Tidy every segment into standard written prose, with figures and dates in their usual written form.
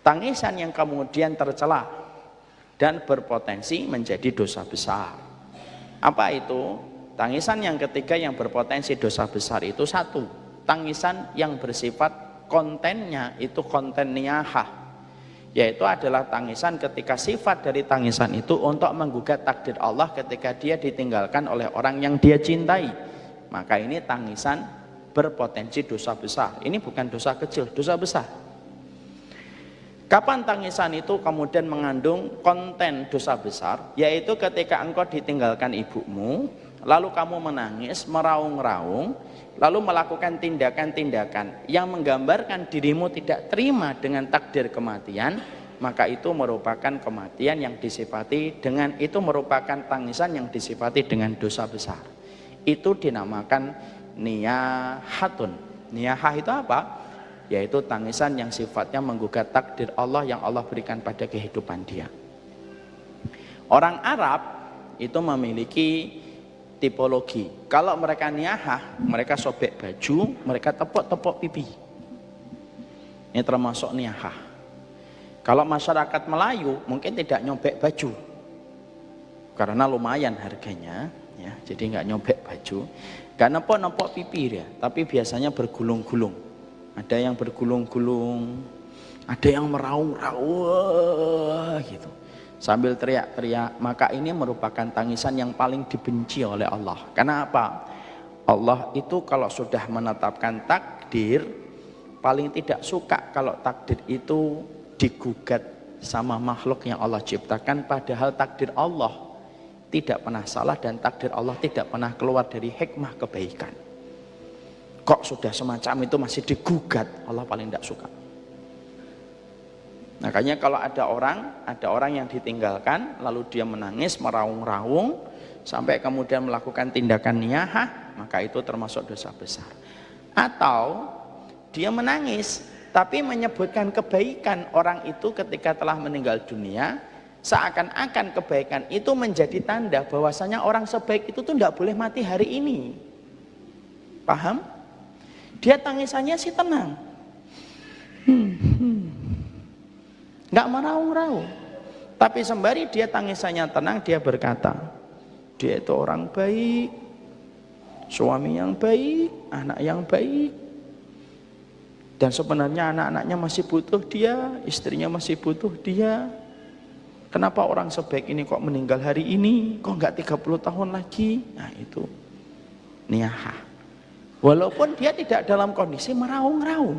Tangisan yang kemudian tercela dan berpotensi menjadi dosa besar. Apa itu? Tangisan yang ketiga yang berpotensi dosa besar itu satu, tangisan yang bersifat kontennya itu konten niyahah, yaitu adalah tangisan ketika sifat dari tangisan itu untuk menggugat takdir Allah ketika dia ditinggalkan oleh orang yang dia cintai. Maka ini tangisan berpotensi dosa besar. Ini bukan dosa kecil, dosa besar. Kapan tangisan itu kemudian mengandung konten dosa besar? Yaitu ketika engkau ditinggalkan ibumu, lalu kamu menangis, meraung-raung, lalu melakukan tindakan-tindakan yang menggambarkan dirimu tidak terima dengan takdir kematian, maka itu merupakan kematian yang disifati dengan, itu merupakan tangisan yang disifati dengan dosa besar. Itu dinamakan niyahatun. Niyahah itu apa? Yaitu tangisan yang sifatnya menggugat takdir Allah yang Allah berikan pada kehidupan dia. Orang Arab itu memiliki tipologi. Kalau mereka niyahah, mereka sobek baju, mereka tepuk-tepuk pipi. Ini termasuk niyahah. Kalau masyarakat Melayu mungkin tidak nyobek baju, karena lumayan harganya, ya, jadi nggak nyobek baju, nggak nepok-nepok pipi dia, tapi biasanya bergulung-gulung. Ada yang bergulung-gulung, ada yang meraung-raung gitu, sambil teriak-teriak. Maka ini merupakan tangisan yang paling dibenci oleh Allah. Karena apa? Allah itu kalau sudah menetapkan takdir, paling tidak suka kalau takdir itu digugat sama makhluk yang Allah ciptakan. Padahal takdir Allah tidak pernah salah dan takdir Allah tidak pernah keluar dari hikmah kebaikan. Kok sudah semacam itu masih digugat, Allah paling tidak suka. Makanya kalau ada orang yang ditinggalkan lalu dia menangis, meraung-raung sampai kemudian melakukan tindakan niyahah, maka itu termasuk dosa besar. Atau dia menangis tapi menyebutkan kebaikan orang itu ketika telah meninggal dunia, seakan-akan kebaikan itu menjadi tanda bahwasanya orang sebaik itu tuh tidak boleh mati hari ini. Paham? Dia tangisannya sih tenang, nggak meraung-raung, tapi sembari dia tangisannya tenang, dia berkata, dia itu orang baik, suami yang baik, anak yang baik, dan sebenarnya anak-anaknya masih butuh dia, istrinya masih butuh dia. Kenapa orang sebaik ini kok meninggal hari ini, kok nggak 30 tahun lagi? Nah itu niyahah. Walaupun dia tidak dalam kondisi meraung-raung.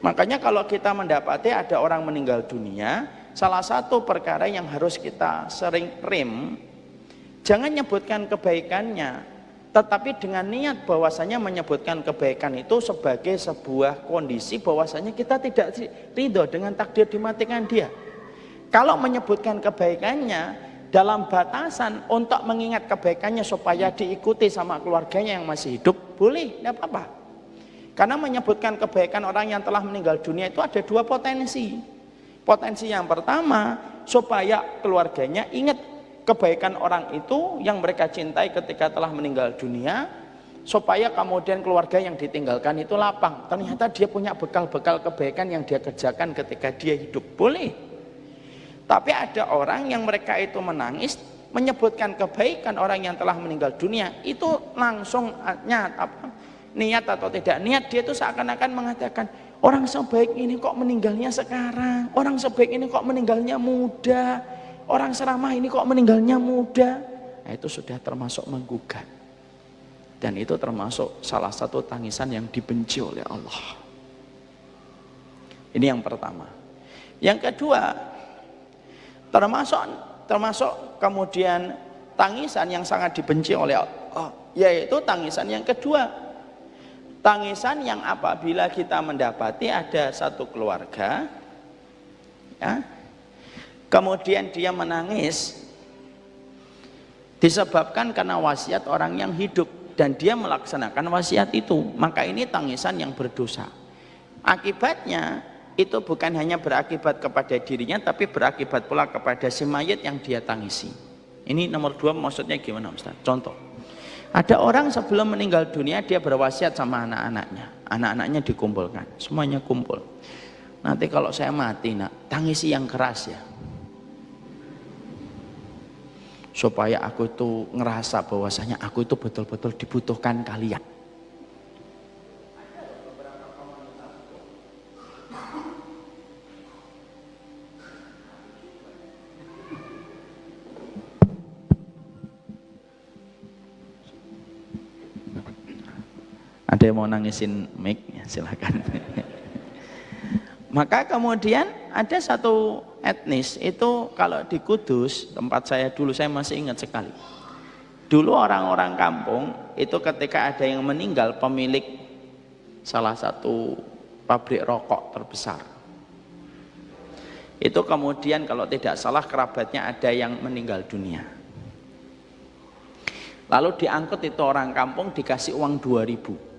Makanya kalau kita mendapati ada orang meninggal dunia, salah satu perkara yang harus kita sering rem, jangan nyebutkan kebaikannya, tetapi dengan niat bahwasanya menyebutkan kebaikan itu sebagai sebuah kondisi bahwasanya kita tidak ridho dengan takdir dimatikan dia. Kalau menyebutkan kebaikannya dalam batasan untuk mengingat kebaikannya supaya diikuti sama keluarganya yang masih hidup, boleh, tidak apa-apa. Karena menyebutkan kebaikan orang yang telah meninggal dunia itu ada dua potensi. Potensi yang pertama, supaya keluarganya ingat kebaikan orang itu yang mereka cintai ketika telah meninggal dunia, supaya kemudian keluarga yang ditinggalkan itu lapang. Ternyata dia punya bekal-bekal kebaikan yang dia kerjakan ketika dia hidup, boleh. Tapi ada orang yang mereka itu menangis menyebutkan kebaikan orang yang telah meninggal dunia, itu langsung niat atau tidak niat, dia itu seakan-akan mengatakan, orang sebaik ini kok meninggalnya sekarang, orang sebaik ini kok meninggalnya muda, orang seramah ini kok meninggalnya muda. Nah, itu sudah termasuk menggugat, dan itu termasuk salah satu tangisan yang dibenci oleh Allah. Ini yang pertama. Yang kedua, termasuk kemudian tangisan yang sangat dibenci oleh Allah, yaitu tangisan yang kedua. Tangisan yang apabila kita mendapati ada satu keluarga, ya, kemudian dia menangis disebabkan karena wasiat orang yang hidup dan dia melaksanakan wasiat itu, maka ini tangisan yang berdosa. Akibatnya itu bukan hanya berakibat kepada dirinya, tapi berakibat pula kepada si mayit yang dia tangisi. Ini nomor dua, maksudnya gimana Ustaz? Contoh, ada orang sebelum meninggal dunia dia berwasiat sama anak-anaknya, anak-anaknya dikumpulkan, semuanya kumpul. nanti kalau saya mati nak, tangisi yang keras ya, supaya aku itu ngerasa bahwasanya aku itu betul-betul dibutuhkan kalian. Ada yang mau nangisin mic ya, silakan. Maka kemudian ada satu etnis itu kalau di Kudus, tempat saya dulu, saya masih ingat sekali. Dulu orang-orang kampung itu ketika ada yang meninggal, pemilik salah satu pabrik rokok terbesar, itu kemudian kalau tidak salah kerabatnya ada yang meninggal dunia. Lalu diangkut itu orang kampung, dikasih uang 2.000.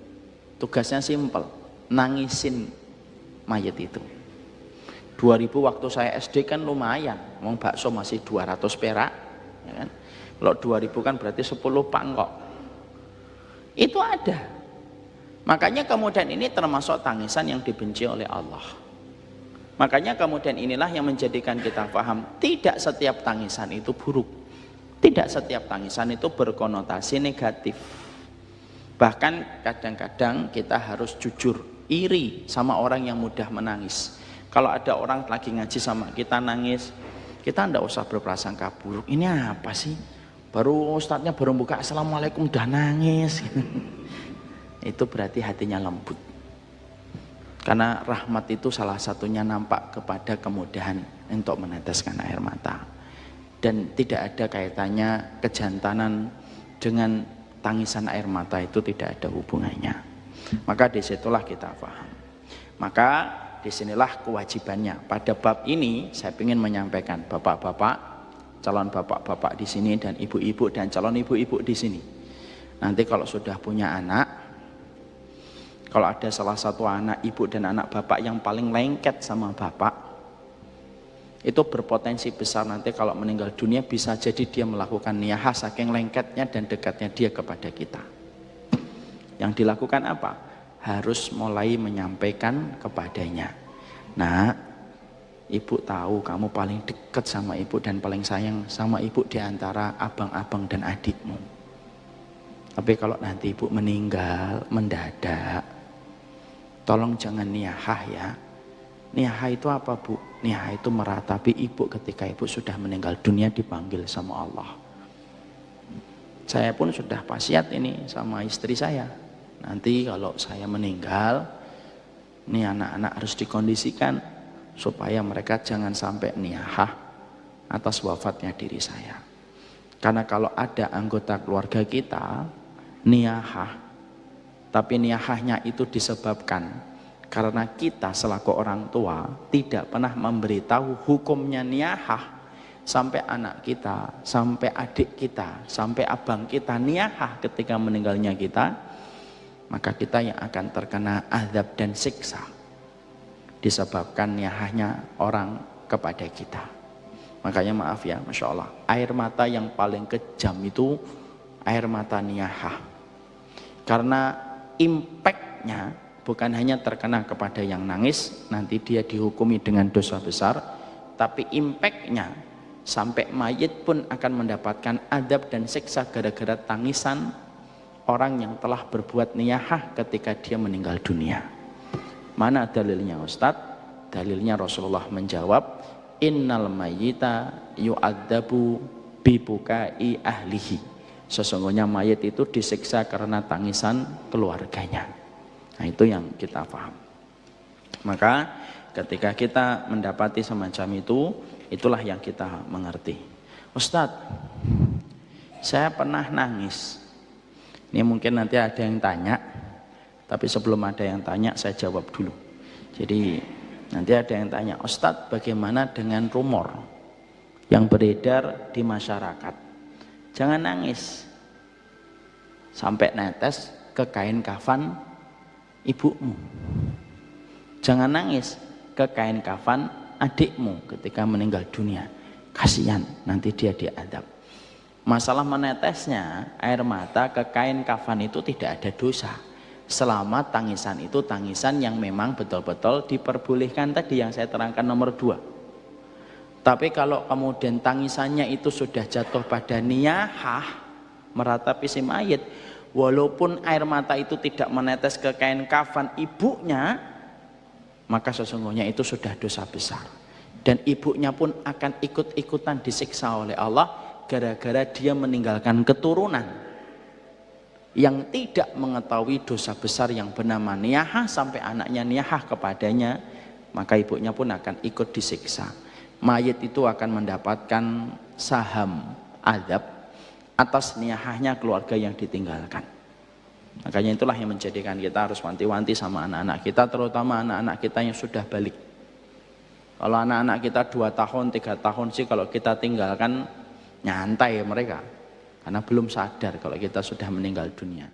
Tugasnya simpel, nangisin mayat itu. 2.000 waktu saya SD kan lumayan, mau bakso masih 200 perak ya kan? Kalau 2.000 kan berarti 10 pangkok. Itu ada. Makanya kemudian ini termasuk tangisan yang dibenci oleh Allah. Makanya kemudian inilah yang menjadikan kita paham, tidak setiap tangisan itu buruk, tidak setiap tangisan itu berkonotasi negatif. Bahkan kadang-kadang kita harus jujur, iri sama orang yang mudah menangis. Kalau ada orang lagi ngaji sama kita nangis, kita tidak usah berprasangka buruk. Ini apa sih? Baru ustadznya baru buka assalamualaikum udah nangis. Itu berarti hatinya lembut. Karena rahmat itu salah satunya nampak kepada kemudahan untuk meneteskan air mata. Dan tidak ada kaitannya kejantanan dengan tangisan air mata, itu tidak ada hubungannya. Maka disitulah kita paham. Maka disinilah kewajibannya. Pada bab ini saya ingin menyampaikan bapak-bapak, calon bapak-bapak di sini dan ibu-ibu dan calon ibu-ibu di sini. Nanti kalau sudah punya anak, kalau ada salah satu anak ibu dan anak bapak yang paling lengket sama bapak, itu berpotensi besar nanti kalau meninggal dunia bisa jadi dia melakukan niyahah saking lengketnya dan dekatnya dia kepada kita. Yang dilakukan apa? Harus mulai menyampaikan kepadanya, nak, ibu tahu kamu paling dekat sama ibu dan paling sayang sama ibu di antara abang-abang dan adikmu. Tapi kalau nanti ibu meninggal mendadak, tolong jangan niyahah ya. Niyahah itu apa bu? Niyahah itu meratapi ibu ketika ibu sudah meninggal dunia dipanggil sama Allah. Saya pun sudah wasiat ini sama istri saya. Nanti kalau saya meninggal, ini anak-anak harus dikondisikan supaya mereka jangan sampai niyahah atas wafatnya diri saya. Karena kalau ada anggota keluarga kita niyahah, tapi niyahahnya itu disebabkan karena kita selaku orang tua tidak pernah memberitahu hukumnya niyahah, sampai anak kita, sampai adik kita, sampai abang kita niyahah ketika meninggalnya kita, maka kita yang akan terkena azab dan siksa disebabkan niyahahnya orang kepada kita. Makanya maaf ya, Masya Allah, air mata yang paling kejam itu air mata niyahah. Karena impactnya bukan hanya terkena kepada yang nangis, nanti dia dihukumi dengan dosa besar, tapi impactnya sampai mayit pun akan mendapatkan adab dan siksa gara-gara tangisan orang yang telah berbuat niyahah ketika dia meninggal dunia. Mana dalilnya Ustadz? Dalilnya Rasulullah menjawab, innal mayyita yu'adzabu bibukai ahlihi. Sesungguhnya mayit itu disiksa karena tangisan keluarganya. Nah itu yang kita paham. Maka ketika kita mendapati semacam itu, itulah yang kita mengerti. Ustadz, saya pernah nangis. Ini mungkin nanti ada yang tanya, tapi sebelum ada yang tanya saya jawab dulu. Jadi nanti ada yang tanya, Ustadz bagaimana dengan rumor yang beredar di masyarakat? Jangan nangis sampai netes ke kain kafan ibumu. Jangan nangis ke kain kafan adikmu ketika meninggal dunia. Kasihan, nanti dia diadab. Masalah menetesnya air mata ke kain kafan itu tidak ada dosa. selama tangisan itu tangisan yang memang betul-betul diperbolehkan tadi yang saya terangkan nomor 2. Tapi kalau kemudian tangisannya itu sudah jatuh pada niyahah, meratapi si mayit, walaupun air mata itu tidak menetes ke kain kafan ibunya, maka sesungguhnya itu sudah dosa besar. Dan ibunya pun akan ikut-ikutan disiksa oleh Allah gara-gara dia meninggalkan keturunan yang tidak mengetahui dosa besar yang bernama niyahah sampai anaknya niyahah kepadanya, maka ibunya pun akan ikut disiksa. Mayit itu akan mendapatkan saham azab atas niyahahnya keluarga yang ditinggalkan. Makanya itulah yang menjadikan kita harus wanti-wanti sama anak-anak kita, terutama anak-anak kita yang sudah balik. Kalau anak-anak kita 2 tahun, 3 tahun sih kalau kita tinggalkan nyantai mereka. Karena belum sadar kalau kita sudah meninggal dunia.